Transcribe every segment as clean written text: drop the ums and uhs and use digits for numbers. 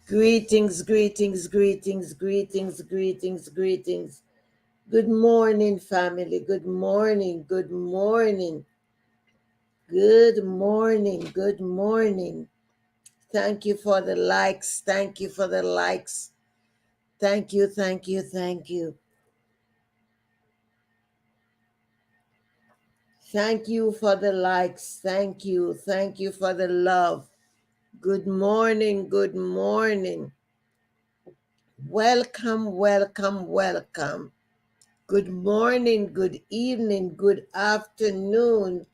Greetings, greetings, greetings, greetings, greetings, greetings. Good morning, family. Good morning, good morning, good morning, good morning. Thank you for the likes. Thank you for the likes. Thank you, thank you, thank you. Thank you for the likes. Thank you for the love. Good morning, good morning. Welcome, welcome, welcome. Good morning, good evening, good afternoon,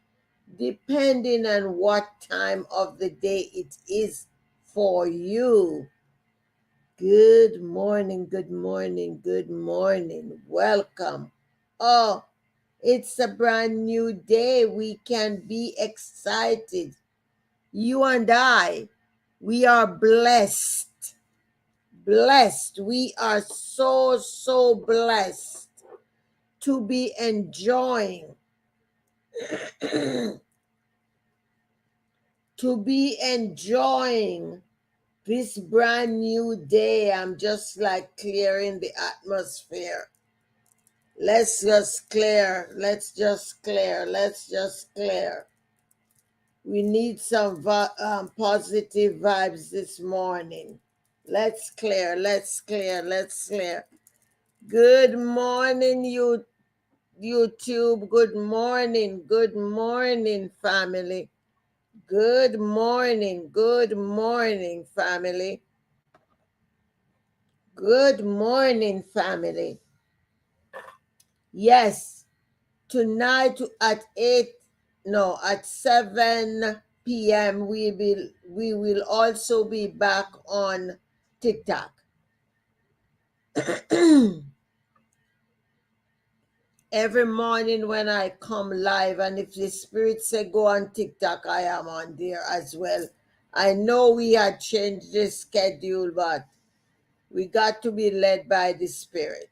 depending on what time of the day it is for you. Good morning, good morning, good morning. Welcome. Oh, it's a brand new day. We can be excited. You and I, we are blessed. Blessed. We are so, so blessed to be enjoying to be enjoying this brand new day. I'm just like clearing the atmosphere. Let's just clear. Let's just clear. Let's just clear. We need some positive vibes this morning. Let's clear. Let's clear. Let's clear. Good morning, YouTube. Good morning. Good morning, family. Good morning, family. Good morning, family. Yes, tonight at 7 p.m. we will also be back on TikTok. Every morning when I come live, and if the Spirit say go on TikTok, I am on there as well. I know we had changed the schedule, but we got to be led by the Spirit.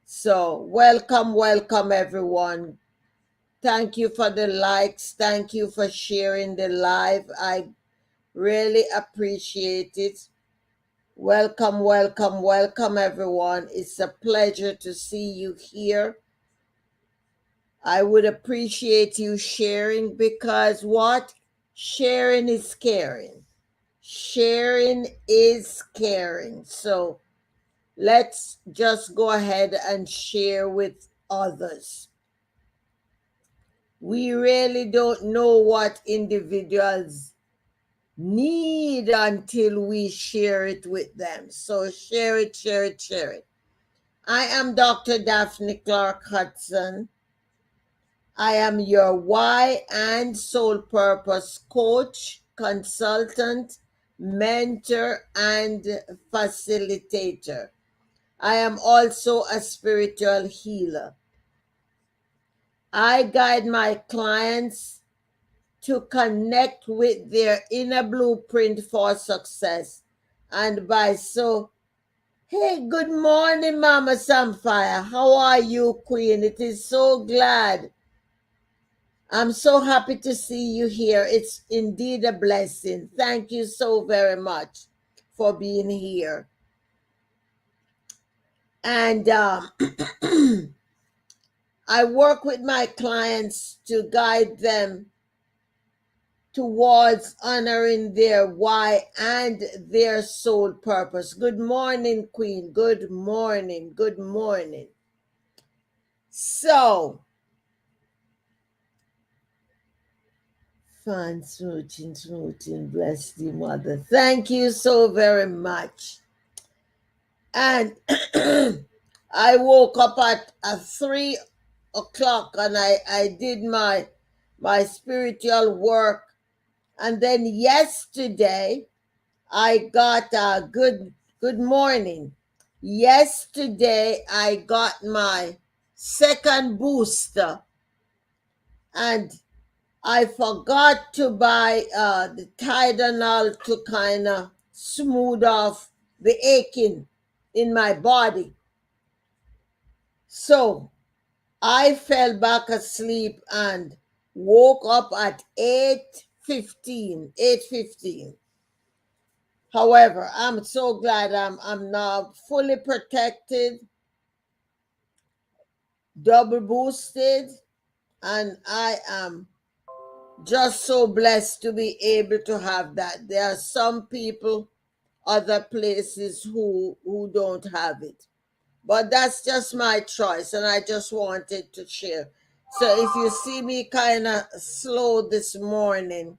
So welcome, welcome everyone. Thank you for the likes. Thank you for sharing the live. I really appreciate it. Welcome, welcome, welcome everyone. It's a pleasure to see you here. I would appreciate you sharing, because what? Sharing is caring. Sharing is caring. So let's just go ahead and share with others. We really don't know what individuals need until we share it with them. So share it, share it, share it. I am Dr. Daphne Clarke-Hudson. I am your why and soul purpose coach, consultant, mentor, and facilitator. I am also a spiritual healer. I guide my clients to connect with their inner blueprint for success. And by so, hey, good morning, Mama Samphire. How are you, Queen? It is so glad. I'm so happy to see you here. It's indeed a blessing. Thank you so very much for being here. And I work with my clients to guide them towards honoring their why and their soul purpose. Good morning, Queen. Good morning. Good morning. So, fun smooching, bless the mother. Thank you so very much. And I woke up at 3 o'clock and I did my spiritual work. And then yesterday, I got a good morning. Yesterday, I got my second booster, and I forgot to buy the Tylenol to kind of smooth off the aching in my body. So I fell back asleep and woke up at 8:15. However, I'm so glad I'm now fully protected, double boosted, and I am just so blessed to be able to have that. There are some people, other places who don't have it. But that's just my choice, and I just wanted to share. So if you see me kind of slow this morning,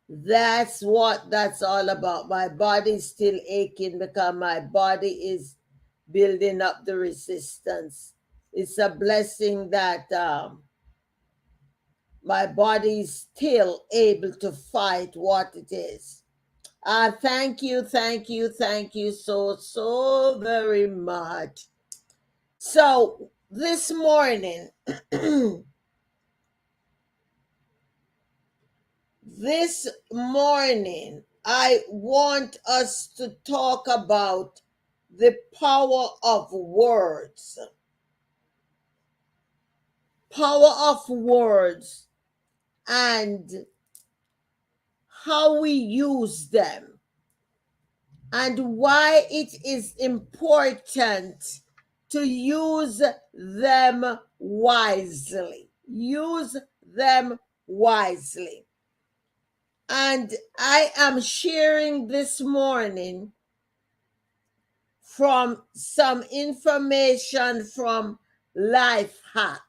that's what that's all about. My body's still aching because my body is building up the resistance. It's a blessing that my body is still able to fight what it is. Thank you, thank you, thank you so very much. So this morning, this morning, I want us to talk about the power of words. Power of words and how we use them, and why it is important to use them wisely. Use them wisely. And I am sharing this morning from some information from Life Hack.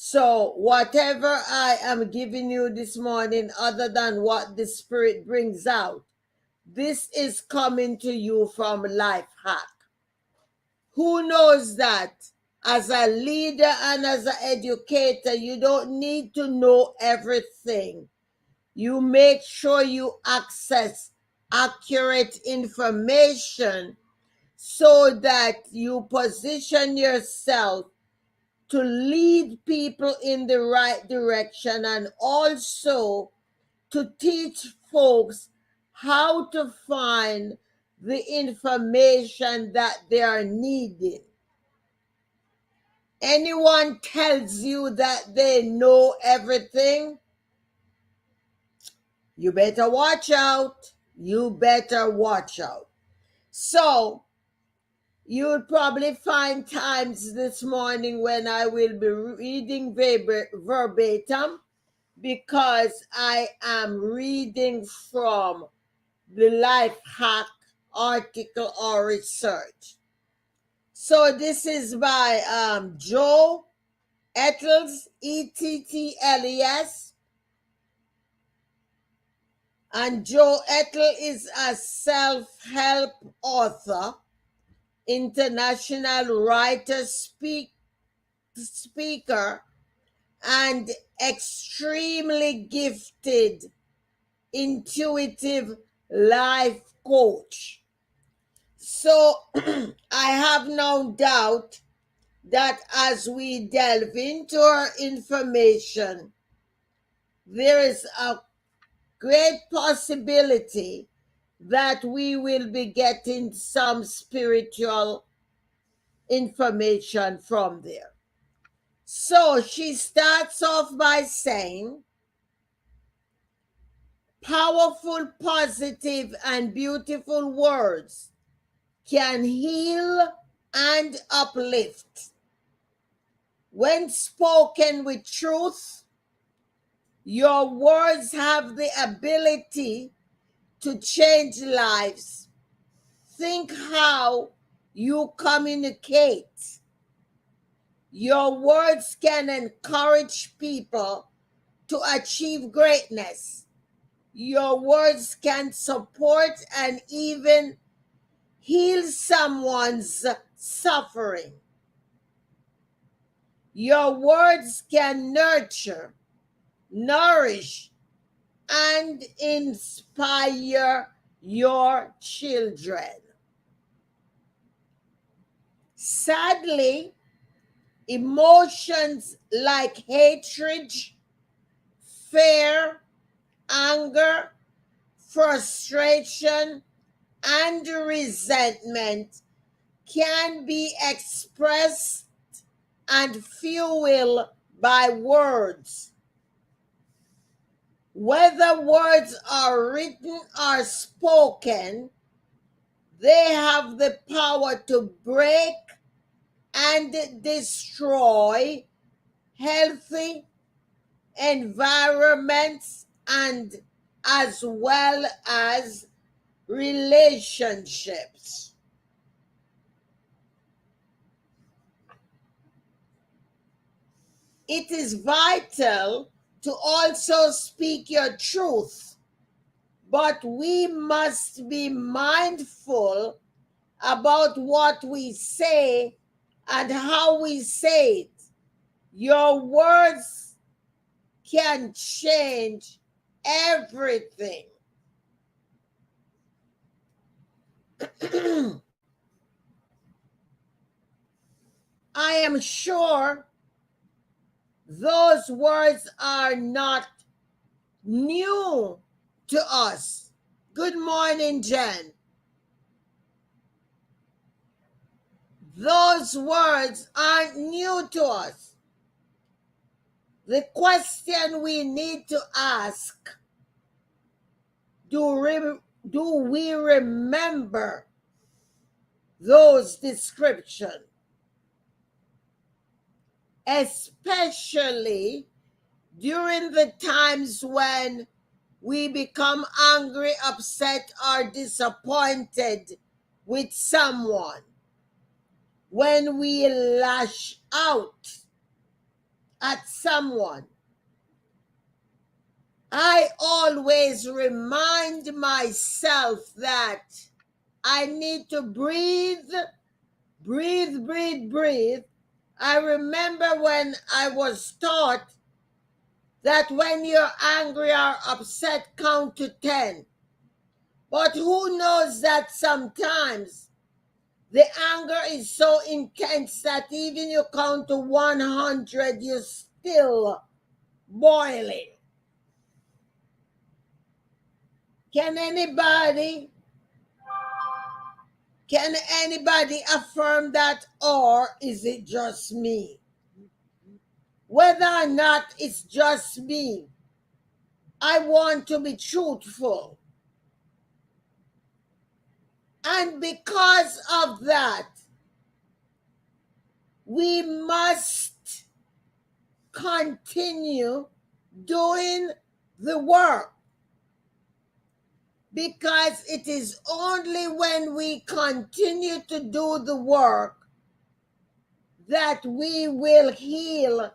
So, whatever I am giving you this morning, other than what the Spirit brings out, this is coming to you from Life Hack. Who knows that as a leader and as an educator, you don't need to know everything. You make sure you access accurate information so that you position yourself to lead people in the right direction, and also to teach folks how to find the information that they are needing. Anyone tells you that they know everything, you better watch out. You better watch out. So, you'll probably find times this morning when I will be reading verbatim, because I am reading from the Life Hack article or research. So this is by Joe Ettles, Ettles, and Joe Ettle is a self-help author, international writer, speaker, and extremely gifted, intuitive life coach. So I have no doubt that as we delve into our information, there is a great possibility that we will be getting some spiritual information from there. So she starts off by saying, powerful, positive, and beautiful words can heal and uplift. When spoken with truth, your words have the ability to change lives. Think how you communicate. Your words can encourage people to achieve greatness. Your words can support and even heal someone's suffering. Your words can nurture, nourish, and inspire your children. Sadly, emotions like hatred, fear, anger, frustration, and resentment can be expressed and fueled by words. Whether words are written or spoken, they have the power to break and destroy healthy environments and as well as relationships. It is vital to also speak your truth, but we must be mindful about what we say and how we say it. Your words can change everything. I am sure those words are not new to us. Good morning, Jen. Those words aren't new to us. The question we need to ask, do we remember those descriptions? Especially during the times when we become angry, upset, or disappointed with someone. When we lash out at someone, I always remind myself that I need to breathe, breathe, breathe, breathe. I remember when I was taught that when you're angry or upset, count to 10. But who knows that sometimes the anger is so intense that even you count to 100, you're still boiling. Can anybody affirm that, or is it just me? Whether or not it's just me, I want to be truthful. And because of that, we must continue doing the work. Because it is only when we continue to do the work that we will heal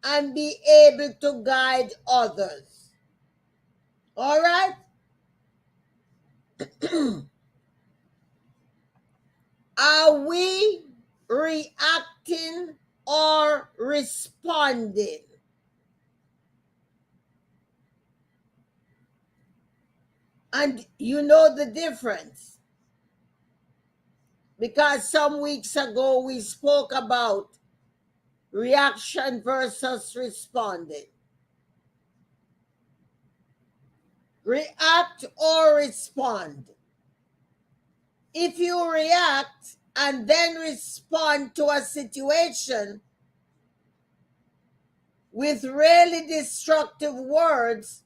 and be able to guide others. All right? Are we reacting or responding? And you know the difference. Because some weeks ago we spoke about reaction versus responding. React or respond. If you react and then respond to a situation with really destructive words,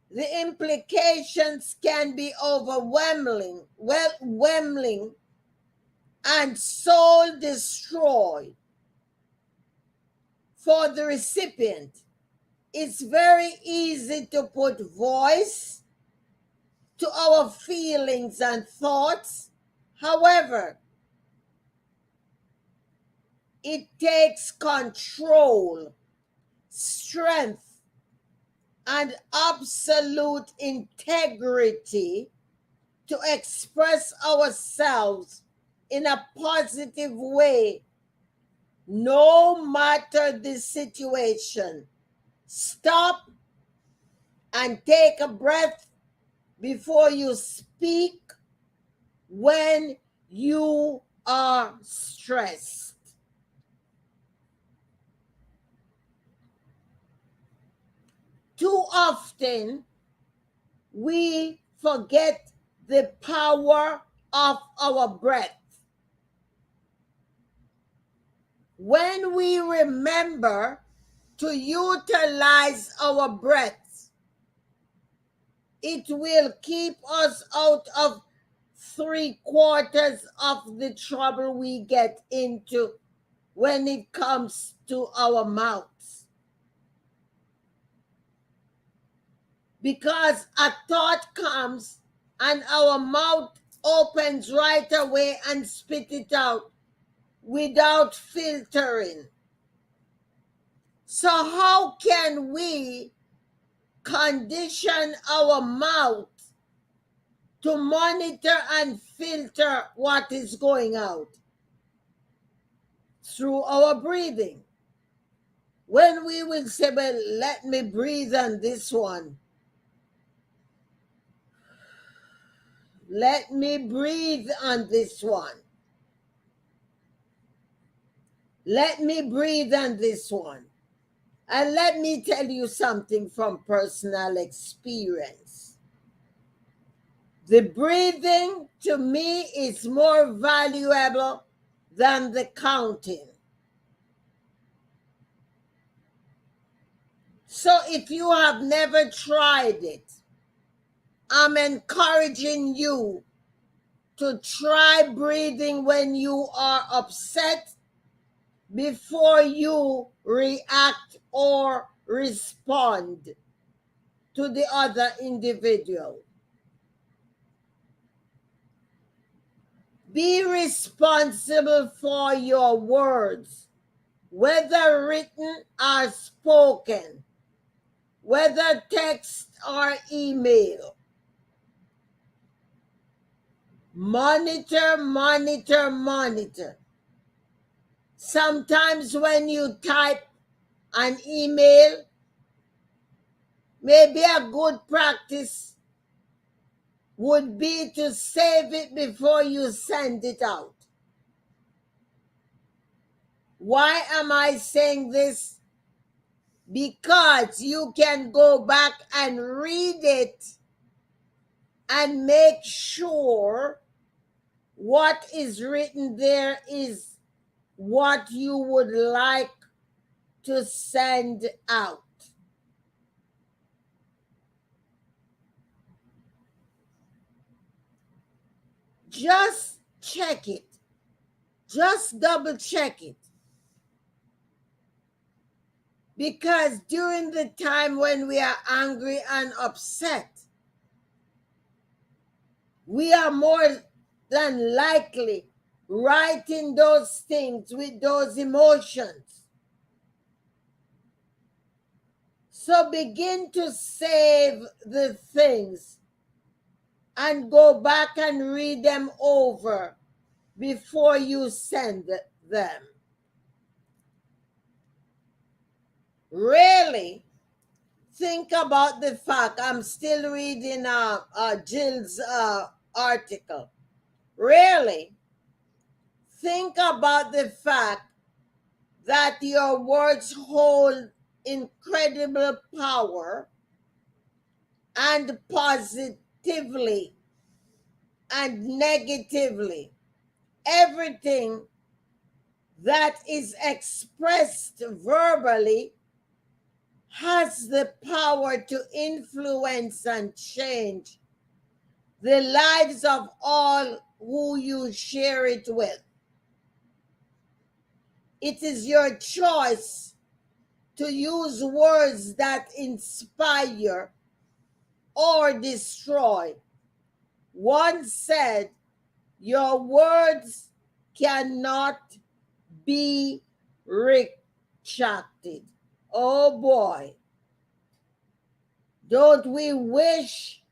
the implications can be overwhelming and soul destroyed for the recipient. It's very easy to put voice to our feelings and thoughts. However, it takes control, strength, and absolute integrity to express ourselves in a positive way, no matter the situation. Stop and take a breath before you speak when you are stressed. Too often, we forget the power of our breath. When we remember to utilize our breath, it will keep us out of 3/4 of the trouble we get into when it comes to our mouths. Because a thought comes and our mouth opens right away and spit it out without filtering. So how can we condition our mouth to monitor and filter what is going out? Through our breathing. When we will say, well, let me breathe on this one. Let me breathe on this one. Let me breathe on this one. And let me tell you something from personal experience. The breathing to me is more valuable than the counting. So if you have never tried it, I'm encouraging you to try breathing when you are upset before you react or respond to the other individual. Be responsible for your words, whether written or spoken, whether text or email. Monitor, monitor, monitor. Sometimes when you type an email, maybe a good practice would be to save it before you send it out. Why am I saying this? Because you can go back and read it and make sure what is written there is what you would like to send out. Just check it. Just double check it. Because during the time when we are angry and upset, we are more than likely writing those things with those emotions. So begin to save the things and go back and read them over before you send them. Really think about the fact, I'm still reading Jill's article. Really think about the fact that your words hold incredible power, and positively and negatively. Everything that is expressed verbally has the power to influence and change the lives of all who you share it with. It is your choice to use words that inspire or destroy. One said, your words cannot be retracted. Oh boy. Don't we wish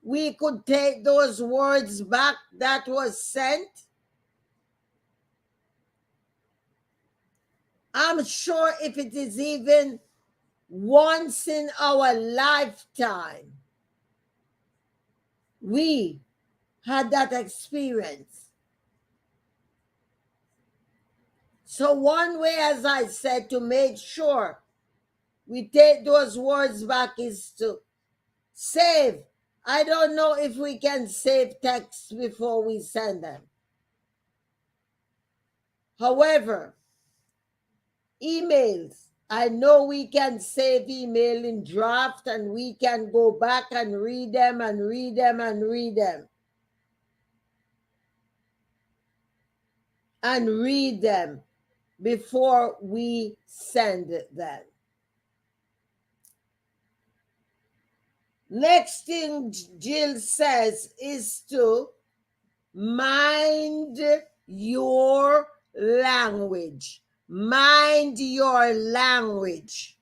we could take those words back that was sent? I'm sure if it is even once in our lifetime, we had that experience. So one way, as I said, to make sure we take those words back is to save. I don't know if we can save texts before we send them. However, emails, I know we can save email in draft and we can go back and read them and read them and read them. And read them before we send them. Next thing Jill says is to mind your language. Mind your language.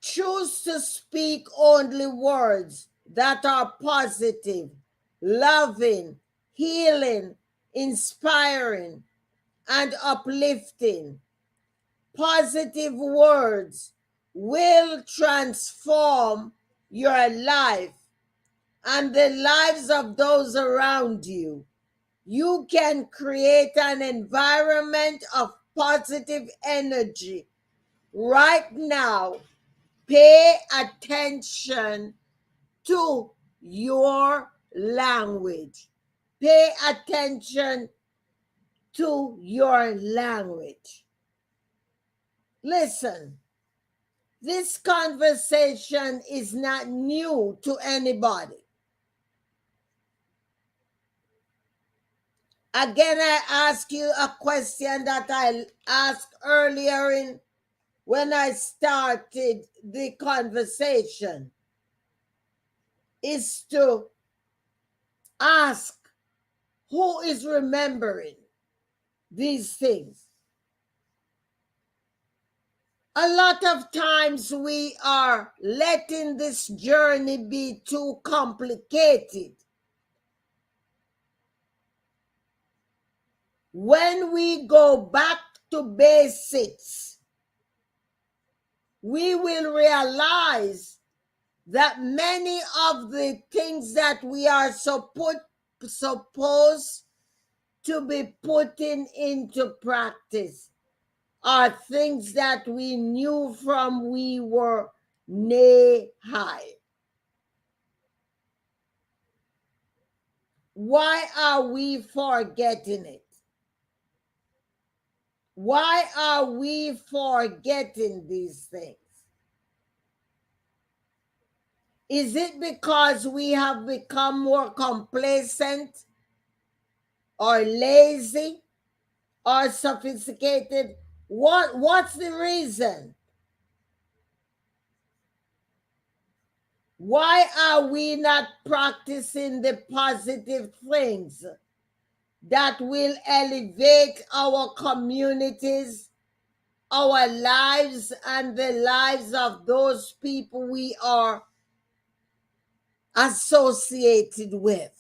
Choose to speak only words that are positive, loving, healing, inspiring, and uplifting. Positive words will transform your life and the lives of those around you. You can create an environment of positive energy right now. Pay attention to your language. Pay attention to your language. Listen, this conversation is not new to anybody. Again, I ask you a question that I asked earlier when I started the conversation, is to ask, who is remembering these things? A lot of times we are letting this journey be too complicated. When we go back to basics, we will realize that many of the things that we are supposed to be putting into practice are things that we knew from we were knee high. Why are we forgetting it? Why are we forgetting these things? Is it because we have become more complacent or lazy or sophisticated? What's the reason? Why are we not practicing the positive things that will elevate our communities, our lives, and the lives of those people we are associated with?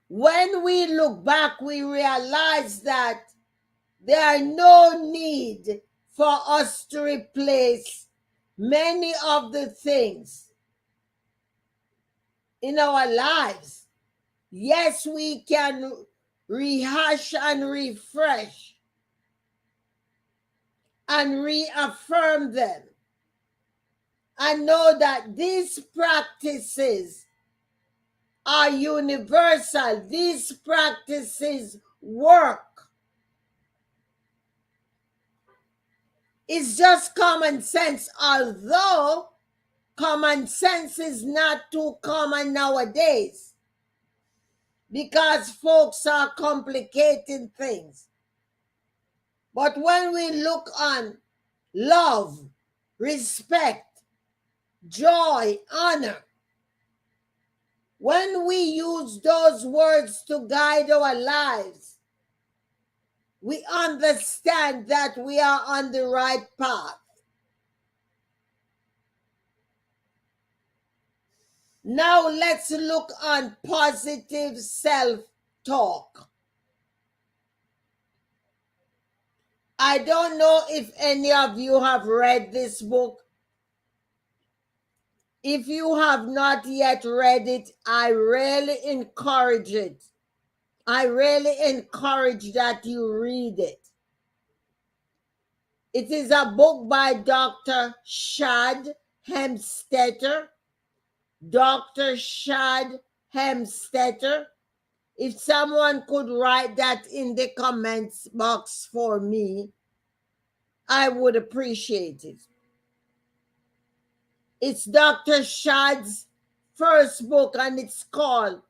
When we look back, we realize that there are no need for us to replace many of the things in our lives. Yes, we can rehash and refresh and reaffirm them and know that these practices are universal. These practices work. It's just common sense, although common sense is not too common nowadays because folks are complicating things. But when we look on love, respect, joy, honor, when we use those words to guide our lives, we understand that we are on the right path. Now let's look on positive self-talk. I don't know if any of you have read this book. If you have not yet read it, I really encourage it. I really encourage that you read it. It is a book by Dr. Shad Hemstetter, Dr. Shad Hemstetter. If someone could write that in the comments box for me, I would appreciate it. It's Dr. Shad's first book, and it's called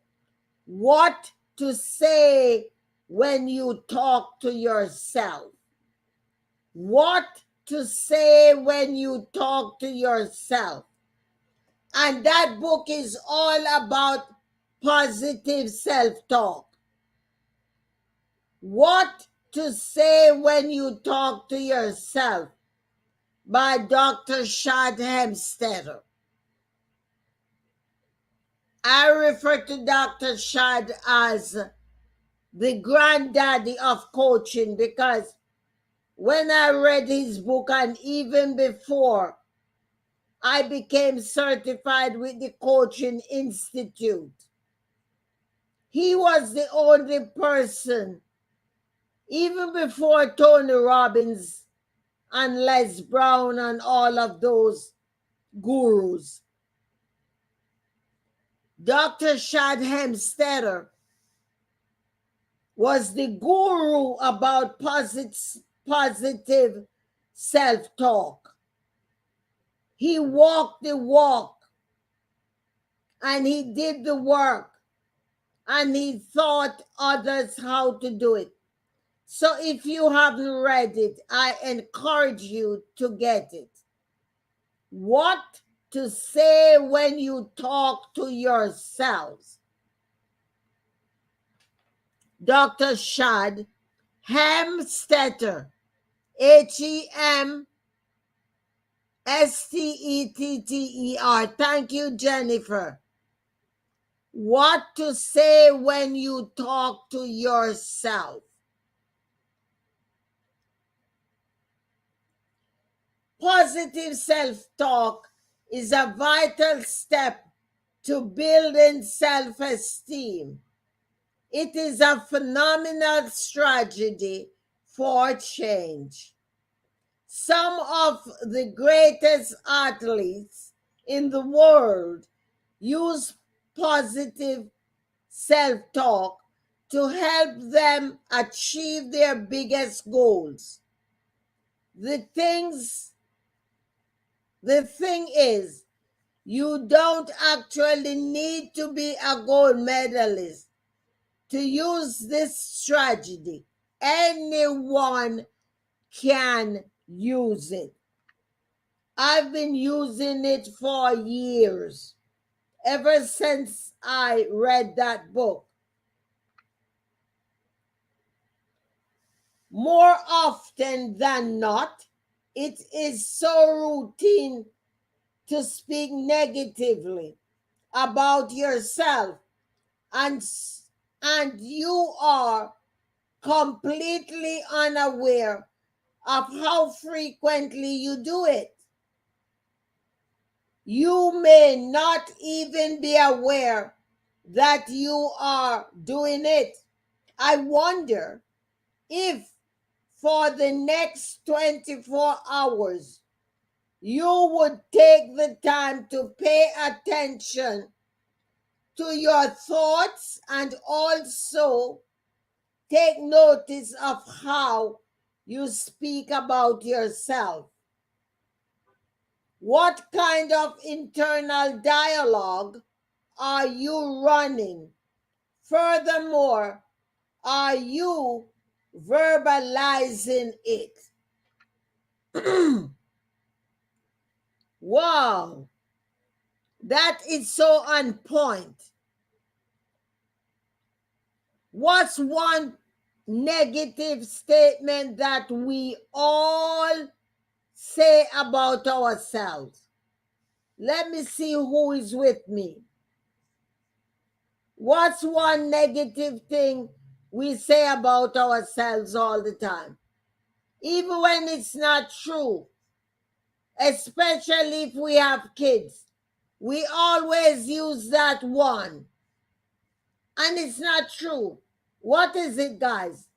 What to Say When You Talk to Yourself. What to say when you talk to yourself. And that book is all about positive self-talk. What to say when you talk to yourself by Dr. Shad Hemstetter. I refer to Dr. Shad as the granddaddy of coaching because when I read his book and even before, I became certified with the Coaching Institute. He was the only person, even before Tony Robbins and Les Brown and all of those gurus. Dr. Shad Hemstetter was the guru about positive self-talk. He walked the walk and he did the work and he taught others how to do it. So if you haven't read it, I encourage you to get it. What to say when you talk to yourselves. Dr. Shad Hemstetter, Hemstetter. Thank you, Jennifer. What to say when you talk to yourself. Positive self-talk is a vital step to building self-esteem. It is a phenomenal strategy for change. Some of the greatest athletes in the world use positive self-talk to help them achieve their biggest goals. The thing is, you don't actually need to be a gold medalist to use this strategy. Anyone can use it. I've been using it for years, ever since I read that book. More often than not, it is so routine to speak negatively about yourself, and you are completely unaware of how frequently you do it. You may not even be aware that you are doing it. I wonder if for the next 24 hours, you would take the time to pay attention to your thoughts and also take notice of how you speak about yourself. What kind of internal dialogue are you running? Furthermore, are you verbalizing it? Wow, that is so on point. What's one negative statement that we all say about ourselves? Let me see who is with me. What's one negative thing we say about ourselves all the time? Even when it's not true, especially if we have kids, we always use that one. And it's not true. What is it, guys?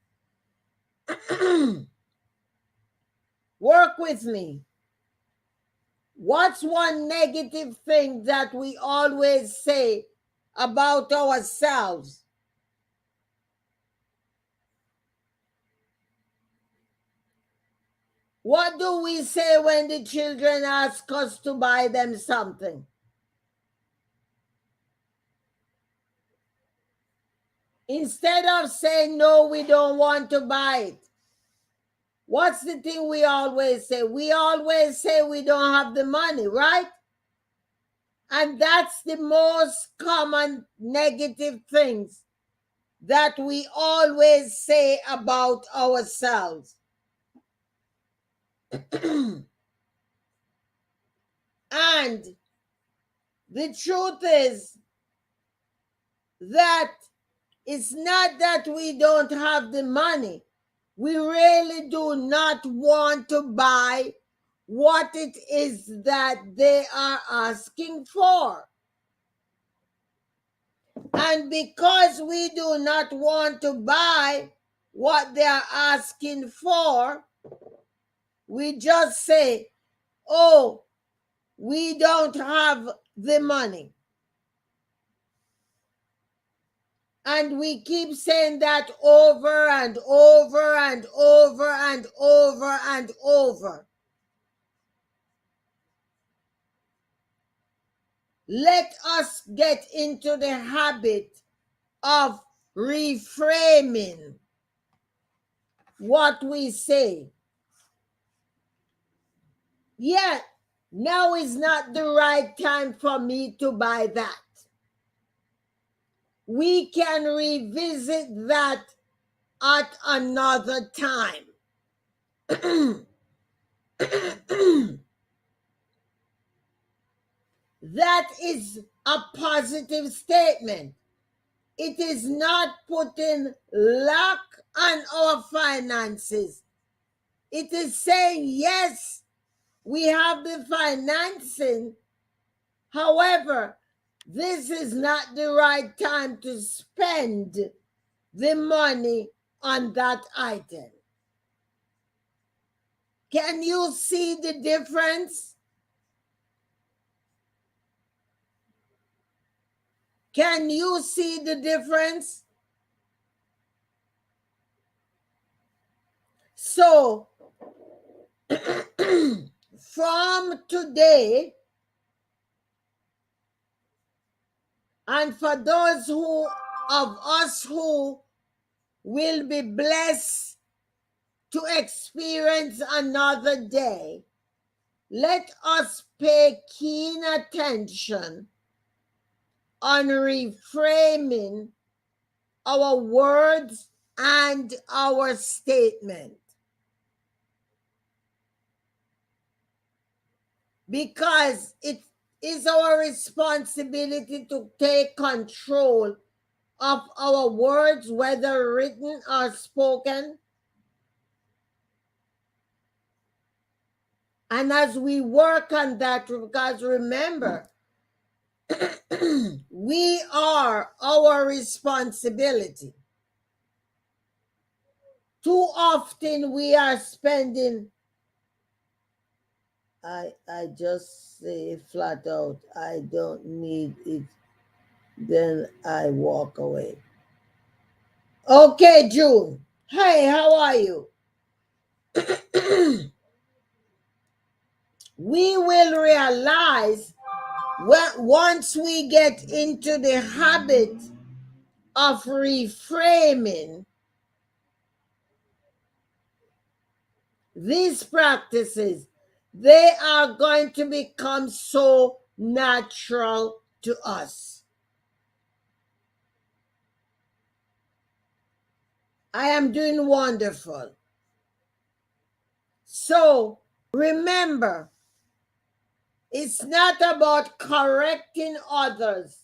Work with me. What's one negative thing that we always say about ourselves? What do we say when the children ask us to buy them something? Instead of saying, no, we don't want to buy it, what's the thing we always say? We always say we don't have the money, right? And that's the most common negative things that we always say about ourselves. And the truth is that it's not that we don't have the money. We really do not want to buy what it is that they are asking for. And because we do not want to buy what they are asking for, we just say, oh, we don't have the money. And we keep saying that over and over and over and over and over. Let us get into the habit of reframing what we say. Yeah, now is not the right time for me to buy that. We can revisit that at another time. That is a positive statement. It is not putting lack on our finances. It is saying, yes, we have the financing. However, this is not the right time to spend the money on that item. Can you see the difference? Can you see the difference? So, from today, and for those of us who will be blessed to experience another day, let us pay keen attention on reframing our words and our statement. Because it is our responsibility to take control of our words, whether written or spoken. And as we work on that, because remember, we are our responsibility. Too often we are spending, I just say flat out, I don't need it. Then I walk away. Okay, June. Hey, how are you? We will realize once we get into the habit of reframing these practices, they are going to become so natural to us. I am doing wonderful. So remember, it's not about correcting others.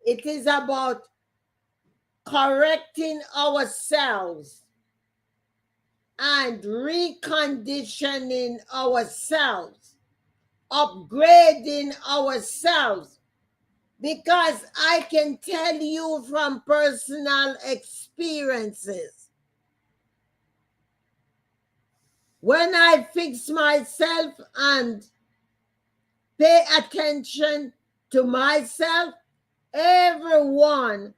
It is about correcting ourselves and reconditioning ourselves, upgrading ourselves. Because I can tell you from personal experiences, when I fix myself and pay attention to myself, everyone,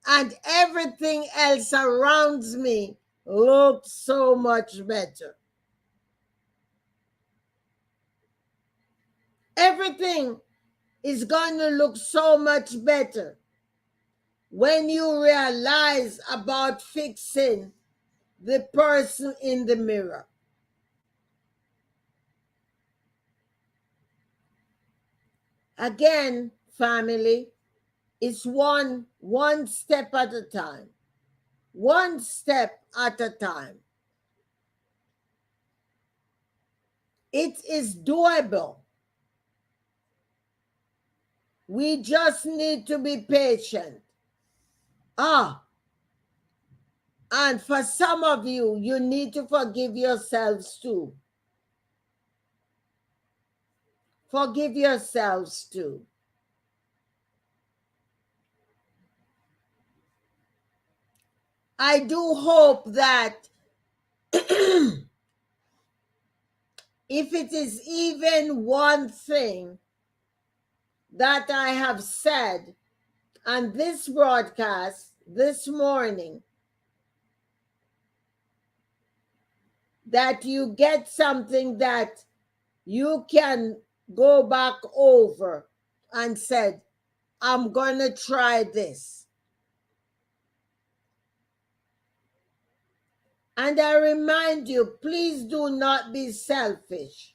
and everything else around me looks so much better. Everything is going to look so much better when you realize about fixing the person in the mirror. Again, family, it's one step at a time. One step at a time. It is doable. We just need to be patient. And for some of you, you need to forgive yourselves too. Forgive yourselves too. I do hope that if it is even one thing that I have said on this broadcast this morning, that you get something that you can go back over and said, I'm going to try this. And I remind you, please do not be selfish.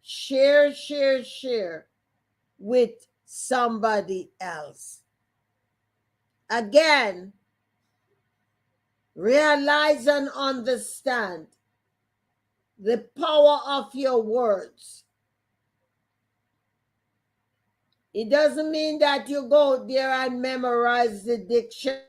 Share with somebody else. Again, realize and understand the power of your words. It doesn't mean that you go there and memorize the dictionary